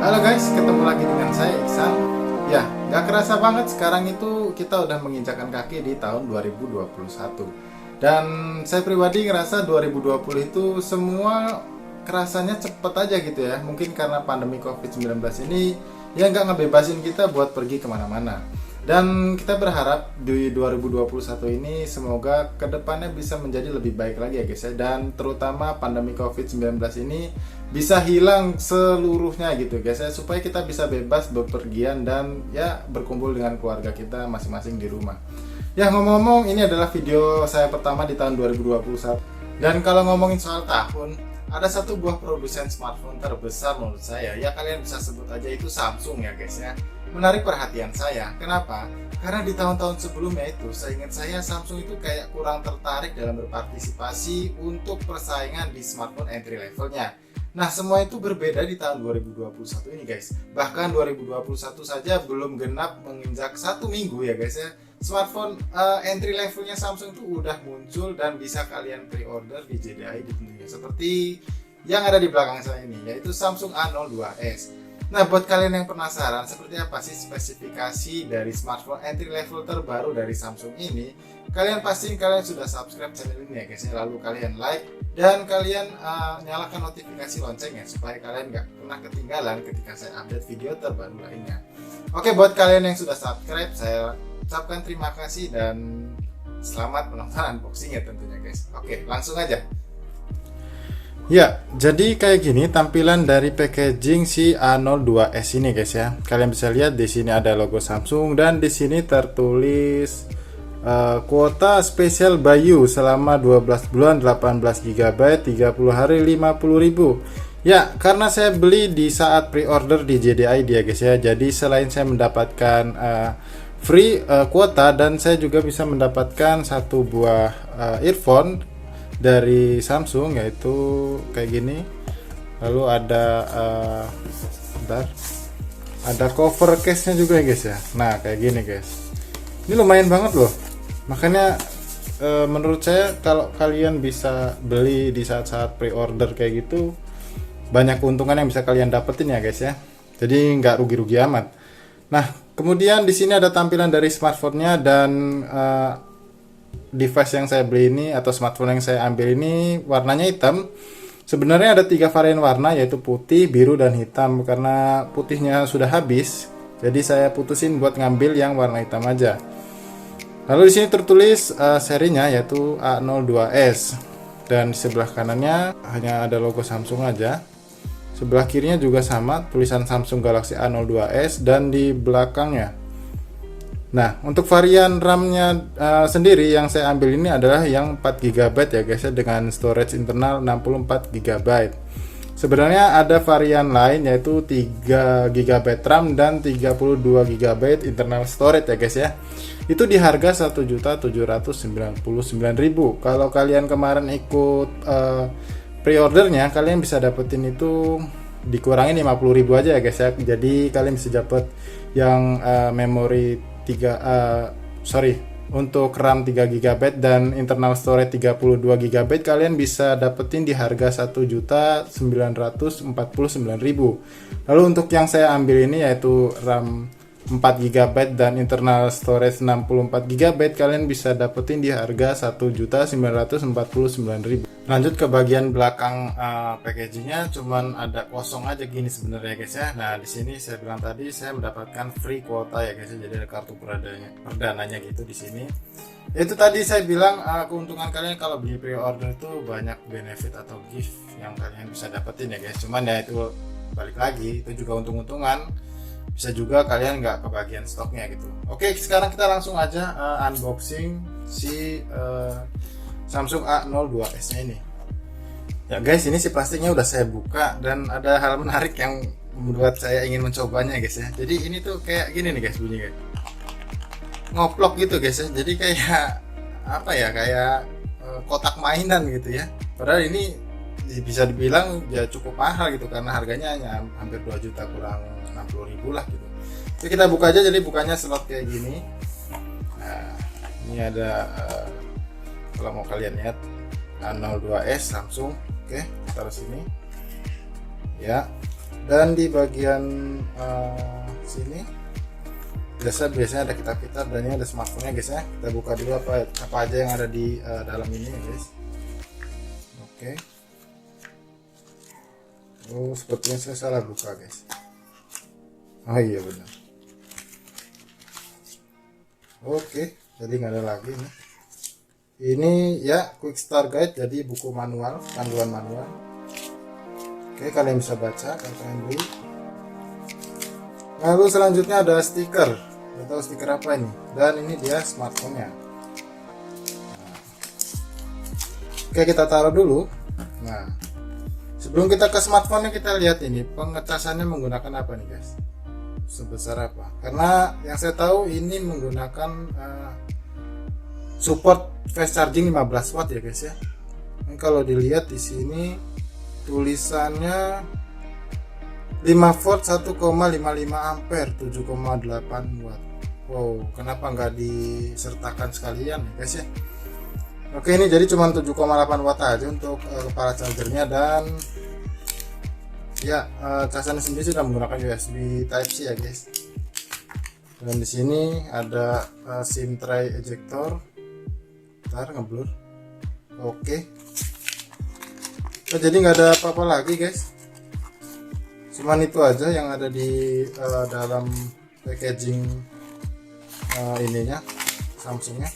Halo guys, ketemu lagi dengan saya Iksan. Ya, gak kerasa banget sekarang itu kita udah menginjakkan kaki di tahun 2021. Dan saya pribadi ngerasa 2020 itu semua kerasanya cepet aja gitu ya. Mungkin karena pandemi COVID-19 ini ya nggak ngebebasin kita buat pergi kemana-mana. Dan kita berharap di 2021 ini semoga kedepannya bisa menjadi lebih baik lagi ya guys ya. Dan terutama pandemi COVID-19 ini bisa hilang seluruhnya gitu guys ya. Supaya kita bisa bebas bepergian dan ya berkumpul dengan keluarga kita masing-masing di rumah. Ya ngomong-ngomong, ini adalah video saya pertama di tahun 2021. Dan kalau ngomongin soal tahun, ada satu buah produsen smartphone terbesar menurut saya. Ya kalian bisa sebut aja itu Samsung ya guys ya. Menarik perhatian saya. Kenapa? Karena di tahun-tahun sebelumnya itu, seingat saya Samsung itu kayak kurang tertarik dalam berpartisipasi untuk persaingan di smartphone entry levelnya. Nah, semua itu berbeda di tahun 2021 ini guys. Bahkan 2021 saja belum genap menginjak 1 minggu ya guys ya. Smartphone entry levelnya Samsung itu udah muncul dan bisa kalian pre-order di JDI tentunya. Seperti yang ada di belakang saya ini, yaitu Samsung A02s. Nah, buat kalian yang penasaran seperti apa sih spesifikasi dari smartphone entry level terbaru dari Samsung ini, kalian sudah subscribe channel ini ya guys. Lalu kalian like dan kalian nyalakan notifikasi loncengnya supaya kalian nggak pernah ketinggalan ketika saya update video terbaru lainnya. Oke, buat kalian yang sudah subscribe, saya ucapkan terima kasih dan selamat menonton unboxingnya tentunya guys. Oke, langsung aja. Ya, jadi kayak gini tampilan dari packaging si A02s ini guys ya. Kalian bisa lihat di sini ada logo Samsung dan di sini tertulis kuota spesial Bayu selama 12 bulan 18 GB 30 hari 50.000. Ya, karena saya beli di saat pre-order di JDI dia guys ya. Jadi selain saya mendapatkan free kuota dan saya juga bisa mendapatkan satu buah earphone dari Samsung, yaitu kayak gini. Lalu ada ada cover case-nya juga ya guys ya. Nah, kayak gini guys. Ini lumayan banget loh. Makanya menurut saya kalau kalian bisa beli di saat-saat pre-order kayak gitu, banyak keuntungan yang bisa kalian dapetin ya guys ya. Jadi nggak rugi-rugi amat. Nah, kemudian di sini ada tampilan dari smartphone-nya dan device yang saya beli ini atau smartphone yang saya ambil ini warnanya hitam. Sebenarnya ada 3 varian warna, yaitu putih, biru, dan hitam. Karena putihnya sudah habis, jadi saya putusin buat ngambil yang warna hitam aja. Lalu di sini tertulis serinya yaitu A02s dan di sebelah kanannya hanya ada logo Samsung aja. Sebelah kirinya juga sama, tulisan Samsung Galaxy A02s dan di belakangnya. Nah, untuk varian RAM-nya sendiri yang saya ambil ini adalah yang 4 GB ya guys ya, dengan storage internal 64 GB. Sebenarnya ada varian lain yaitu 3 GB RAM dan 32 GB internal storage ya guys ya. Itu di harga 1.799.000. Kalau kalian kemarin ikut pre-ordernya, kalian bisa dapetin itu dikurangin 50.000 aja ya guys ya. Jadi kalian bisa dapat yang memori untuk RAM 3 GB dan internal storage 32 GB kalian bisa dapetin di harga 1.949.000. Lalu untuk yang saya ambil ini yaitu RAM 4 GB dan internal storage 64 GB kalian bisa dapetin di harga 1.949.000. Lanjut ke bagian belakang packagingnya, cuman ada kosong aja gini sebenarnya guys ya. Nah, di sini saya bilang tadi saya mendapatkan free kuota ya guys ya. Jadi ada kartu perdananya gitu di sini. Itu tadi saya bilang keuntungan kalian kalau beli pre-order itu banyak benefit atau gift yang kalian bisa dapetin ya guys. Cuman ya itu balik lagi, itu juga untung-untungan. Bisa juga kalian nggak kebagian stoknya gitu. Oke, sekarang kita langsung aja unboxing si Samsung A02s nya ini. Ya guys, ini si plastiknya udah saya buka dan ada hal menarik yang membuat saya ingin mencobanya guys ya. Jadi ini tuh kayak gini nih guys bunyinya. Ngoplok gitu guys ya. Jadi kayak apa ya, kayak kotak mainan gitu ya. Padahal ini bisa dibilang ya cukup mahal gitu karena harganya hanya hampir 2 juta kurang 60.000 lah gitu. Jadi kita buka aja, jadi bukanya slot kayak gini. Nah, ini ada kalau mau kalian lihat A02s Samsung. Oke, taruh sini ya. Dan di bagian sini biasanya ada kitab-kitab, dan ini ada smartphone-nya guys ya. Kita buka dulu apa aja yang ada di dalam ini ya guys. Oke. Oh, sepertinya saya salah buka guys. Oh iya benar. Oke, jadi nggak ada lagi nih. Ini ya quick start guide, jadi buku manual, panduan manual. Oke, kalian bisa baca kalau kalian beli. Lalu selanjutnya ada stiker. Nggak tahu stiker apa ini. Dan ini dia smartphone-nya. Oke, kita taruh dulu. Nah, sebelum kita ke smartphone-nya, kita lihat ini pengecasannya menggunakan apa nih guys. Sebesar apa? Karena yang saya tahu ini menggunakan support fast charging 15 watt ya guys ya. Ini kalau dilihat di sini tulisannya 5 volt 1,55 ampere 7,8 watt. Wow, kenapa nggak disertakan sekalian ya guys ya. Oke, ini jadi cuma 7,8 watt aja untuk kepala chargernya, dan ya casannya sendiri sudah menggunakan USB Type C ya guys. Dan di sini ada SIM tray ejector. Ntar ngeblur. Oke. Oh, jadi nggak ada apa-apa lagi guys. Cuman itu aja yang ada di dalam packaging ininya Samsungnya.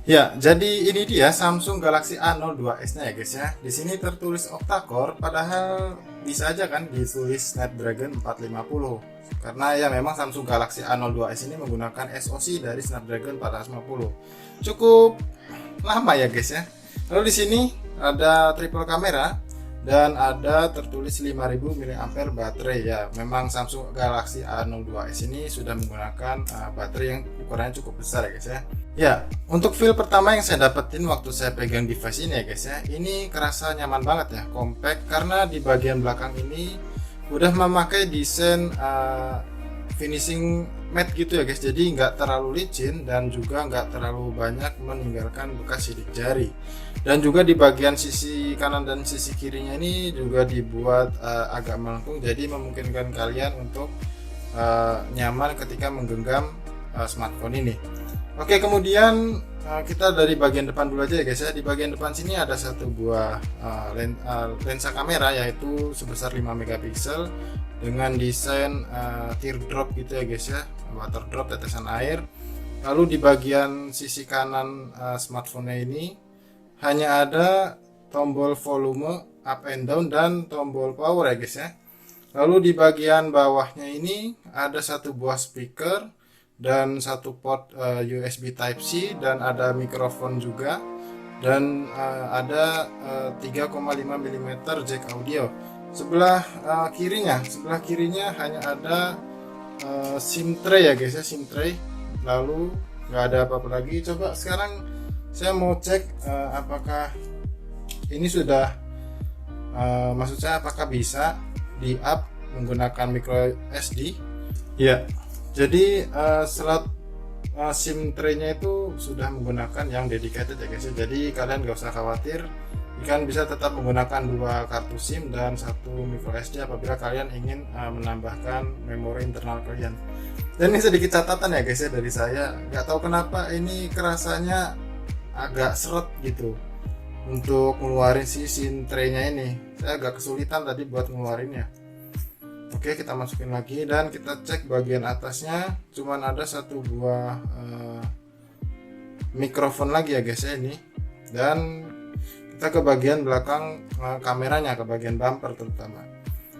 Ya, jadi ini dia Samsung Galaxy A02s nya ya guys ya. Di sini tertulis octa-core, padahal bisa aja kan ditulis Snapdragon 450. Karena ya memang Samsung Galaxy A02s ini menggunakan SoC dari Snapdragon 450. Cukup lama ya guys ya. Lalu di sini ada triple kamera dan ada tertulis 5000 mAh baterai ya. Memang Samsung Galaxy A02s ini sudah menggunakan baterai yang ukurannya cukup besar ya guys ya. Ya, untuk feel pertama yang saya dapetin waktu saya pegang device ini ya guys ya, ini kerasa nyaman banget ya, compact, karena di bagian belakang ini udah memakai desain finishing matte gitu ya guys, jadi nggak terlalu licin dan juga nggak terlalu banyak meninggalkan bekas sidik jari. Dan juga di bagian sisi kanan dan sisi kirinya ini juga dibuat agak melengkung, jadi memungkinkan kalian untuk nyaman ketika menggenggam smartphone ini. Oke, kemudian kita dari bagian depan dulu aja ya guys ya. Di bagian depan sini ada satu buah lensa kamera, yaitu sebesar 5 megapiksel dengan desain teardrop gitu ya guys ya, water drop, tetesan air. Lalu di bagian sisi kanan smartphone ini hanya ada tombol volume up and down dan tombol power ya guys ya. Lalu di bagian bawahnya ini ada satu buah speaker dan satu port USB Type C, dan ada mikrofon juga, dan ada 3,5 mm jack audio. Sebelah kirinya hanya ada SIM tray ya guys ya, SIM tray. Lalu nggak ada apa-apa lagi. Coba sekarang saya mau cek apakah ini sudah maksud saya apakah bisa di up menggunakan micro SD ya. Jadi slot SIM tray-nya itu sudah menggunakan yang dedicated ya guys ya. Jadi kalian gak usah khawatir, kalian bisa tetap menggunakan 2 kartu SIM dan 1 micro SD apabila kalian ingin menambahkan memori internal kalian. Dan ini sedikit catatan ya guys ya dari saya, nggak tahu kenapa ini kerasanya agak seret gitu untuk ngeluarin si SIM tray-nya ini. Saya agak kesulitan tadi buat ngeluarinnya. Oke, kita masukin lagi dan kita cek bagian atasnya, cuman ada satu buah mikrofon lagi ya guys ya ini. Dan kita ke bagian belakang kameranya, ke bagian bumper terutama.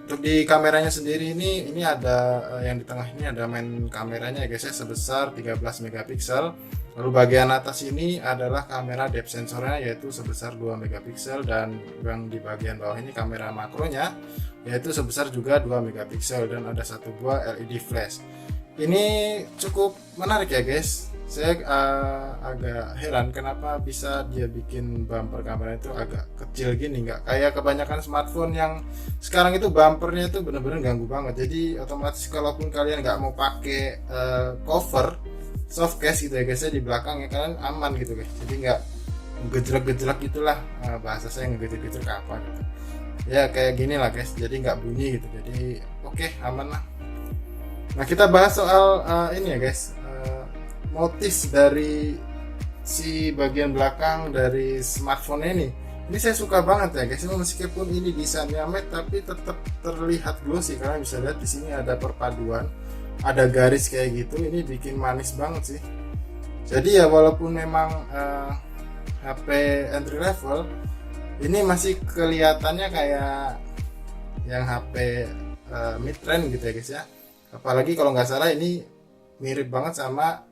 Untuk di kameranya sendiri ini ada yang di tengah ini ada main kameranya ya guys ya, sebesar 13 megapiksel. Lalu bagian atas ini adalah kamera depth sensornya, yaitu sebesar 2 megapiksel, dan yang di bagian bawah ini kamera makronya, yaitu sebesar juga 2 megapiksel, dan ada satu buah LED flash. Ini cukup menarik ya guys. Saya agak heran kenapa bisa dia bikin bumper kamera itu agak kecil gini, nggak kayak kebanyakan smartphone yang sekarang itu bumpernya itu bener-bener ganggu banget. Jadi otomatis kalaupun kalian nggak mau pakai cover soft case gitu ya guys ya, di belakang ya kalian aman gitu guys. Jadi nggak ngegejrek-gejrek gitulah, bahasa saya ngegejrek-gejrek apa gitu ya, kayak gini lah guys, jadi nggak bunyi gitu, jadi oke, aman lah. Nah, kita bahas soal ini ya guys, motif dari si bagian belakang dari smartphone ini saya suka banget ya guys. Meskipun ini desainnya matte tapi tetap terlihat glossy, karena bisa lihat di sini ada perpaduan, ada garis kayak gitu, ini bikin manis banget sih. Jadi ya walaupun memang HP entry level, ini masih kelihatannya kayak yang HP mid range gitu ya guys ya. Apalagi kalau nggak salah ini mirip banget sama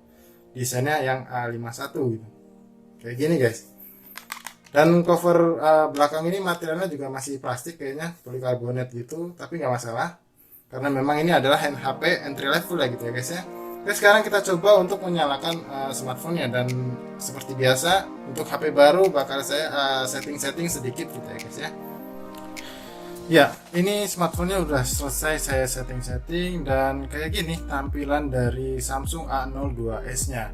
desainnya yang A51 gitu, kayak gini guys. Dan cover belakang ini materialnya juga masih plastik kayaknya, polikarbonat gitu, tapi nggak masalah karena memang ini adalah HP entry level ya gitu ya guys ya. Oke, sekarang kita coba untuk menyalakan smartphone-nya, dan seperti biasa untuk HP baru bakal saya setting-setting sedikit gitu ya guys ya. Ya, ini smartphone-nya udah selesai saya setting-setting, dan kayak gini tampilan dari Samsung A02s-nya.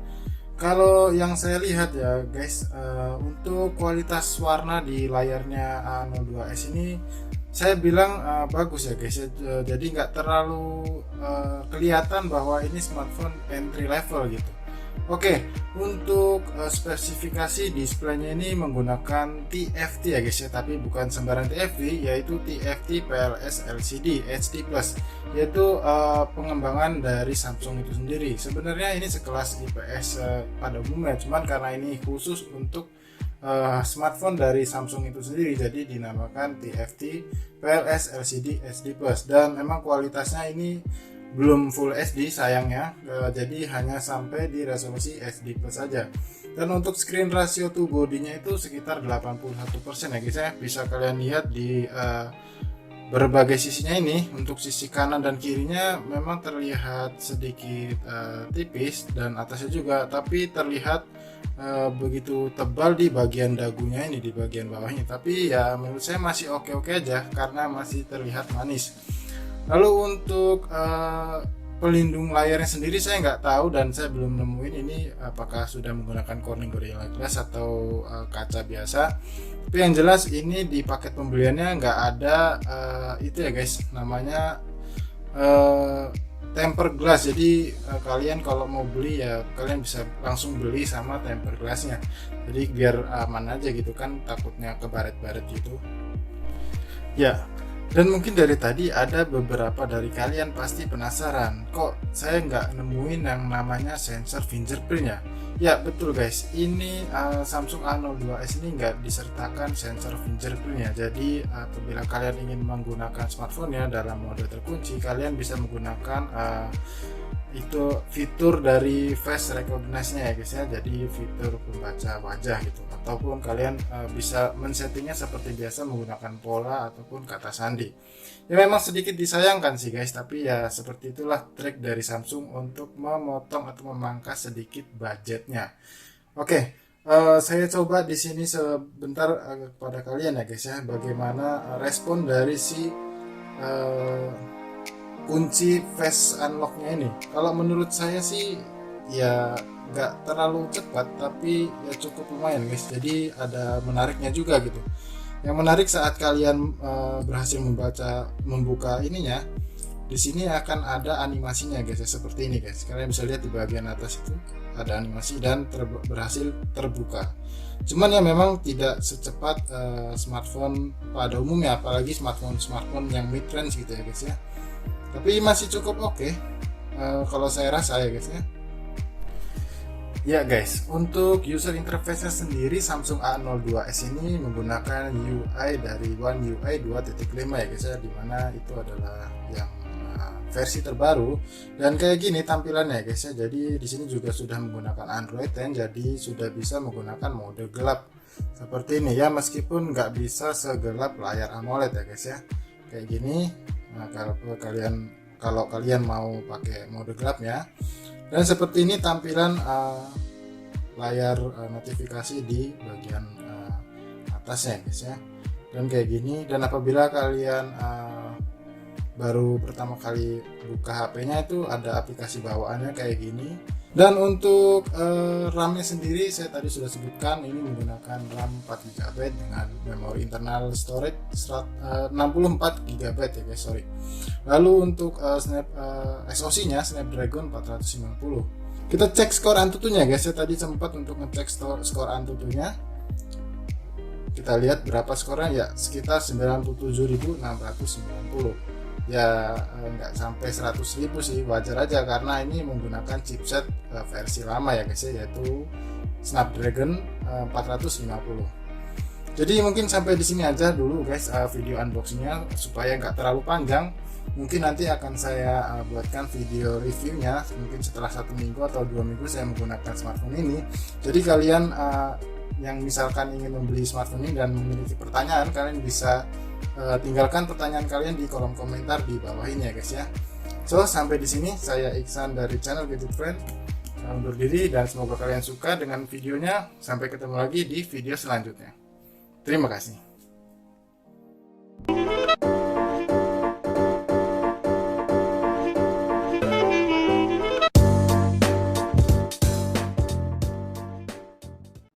Kalau yang saya lihat ya guys, untuk kualitas warna di layarnya A02s ini saya bilang bagus ya guys ya. Jadi nggak terlalu kelihatan bahwa ini smartphone entry level gitu. Oke, untuk spesifikasi displaynya ini menggunakan TFT ya guys ya, tapi bukan sembarang TFT, yaitu TFT PLS LCD HD+, yaitu pengembangan dari Samsung itu sendiri. Sebenarnya ini sekelas IPS pada umumnya, cuman karena ini khusus untuk smartphone dari Samsung itu sendiri, jadi dinamakan TFT PLS LCD HD+, dan memang kualitasnya ini belum full SD sayangnya, jadi hanya sampai di resolusi HD+ saja. Dan untuk screen ratio to bodinya itu sekitar 81% ya guys ya. Bisa kalian lihat di berbagai sisinya ini. Untuk sisi kanan dan kirinya memang terlihat sedikit tipis, dan atasnya juga, tapi terlihat begitu tebal di bagian dagunya ini, di bagian bawahnya. Tapi ya menurut saya masih oke-oke aja karena masih terlihat manis. Lalu untuk pelindung layarnya sendiri saya nggak tahu, dan saya belum nemuin ini apakah sudah menggunakan Corning Gorilla Glass atau kaca biasa. Tapi yang jelas ini di paket pembeliannya nggak ada itu ya guys, namanya tempered glass. Jadi kalian kalau mau beli ya kalian bisa langsung beli sama tempered glassnya, jadi biar aman aja gitu kan, takutnya kebaret-baret gitu ya. Dan mungkin dari tadi ada beberapa dari kalian pasti penasaran, kok saya nggak nemuin yang namanya sensor fingerprint ya. Ya betul guys, ini Samsung A02s ini nggak disertakan sensor fingerprint ya. Jadi apabila kalian ingin menggunakan smartphone ya dalam mode terkunci, kalian bisa menggunakan itu fitur dari face recognition ya guys ya, jadi fitur pembaca wajah gitu, ataupun kalian bisa men-settingnya seperti biasa menggunakan pola ataupun kata sandi. Ya memang sedikit disayangkan sih guys, tapi ya seperti itulah trik dari Samsung untuk memotong atau memangkas sedikit budgetnya. Oke, saya coba di sini sebentar kepada kalian ya guys ya, bagaimana respon dari si kunci face unlocknya ini. Kalau menurut saya sih ya nggak terlalu cepat, tapi ya cukup lumayan guys, jadi ada menariknya juga gitu. Yang menarik saat kalian berhasil membuka ininya, di sini akan ada animasinya guys ya, seperti ini guys. Kalian bisa lihat di bagian atas itu ada animasi dan berhasil terbuka. Cuman ya memang tidak secepat smartphone pada umumnya, apalagi smartphone yang mid range gitu ya guys ya. Tapi masih cukup oke, kalau saya rasa ya guys ya. Ya guys, untuk user interface-nya sendiri Samsung A02s ini menggunakan UI dari One UI 2.5 ya guys ya, dimana itu adalah yang versi terbaru, dan kayak gini tampilannya guys ya. Jadi di sini juga sudah menggunakan Android 10, jadi sudah bisa menggunakan mode gelap seperti ini ya, meskipun nggak bisa segelap layar AMOLED ya guys ya, kayak gini. Nah, kalau kalian mau pakai mode gelapnya, dan seperti ini tampilan layar notifikasi di bagian atasnya guys ya, dan kayak gini. Dan apabila kalian baru pertama kali buka HP-nya, itu ada aplikasi bawaannya kayak gini. Dan untuk RAM-nya sendiri saya tadi sudah sebutkan, ini menggunakan RAM 4 GB dengan memori internal storage 64 GB ya guys, sorry. Lalu untuk SoC-nya Snapdragon 450. Kita cek skor AnTuTu-nya guys, saya tadi sempat untuk ngecek skor AnTuTu-nya. Kita lihat berapa skornya, ya sekitar 97.690. Ya nggak sampai 100.000 sih, wajar aja karena ini menggunakan chipset versi lama ya guys ya, yaitu Snapdragon 450. Jadi mungkin sampai di sini aja dulu guys video unboxingnya, supaya nggak terlalu panjang. Mungkin nanti akan saya buatkan video reviewnya mungkin setelah 1 minggu atau 2 minggu saya menggunakan smartphone ini. Jadi kalian yang misalkan ingin membeli smartphone ini dan memiliki pertanyaan, kalian bisa tinggalkan pertanyaan kalian di kolom komentar di bawah ini ya guys ya. So sampai di sini saya Iksan dari channel Gadget Friend undur diri, dan semoga kalian suka dengan videonya. Sampai ketemu lagi di video selanjutnya. Terima kasih.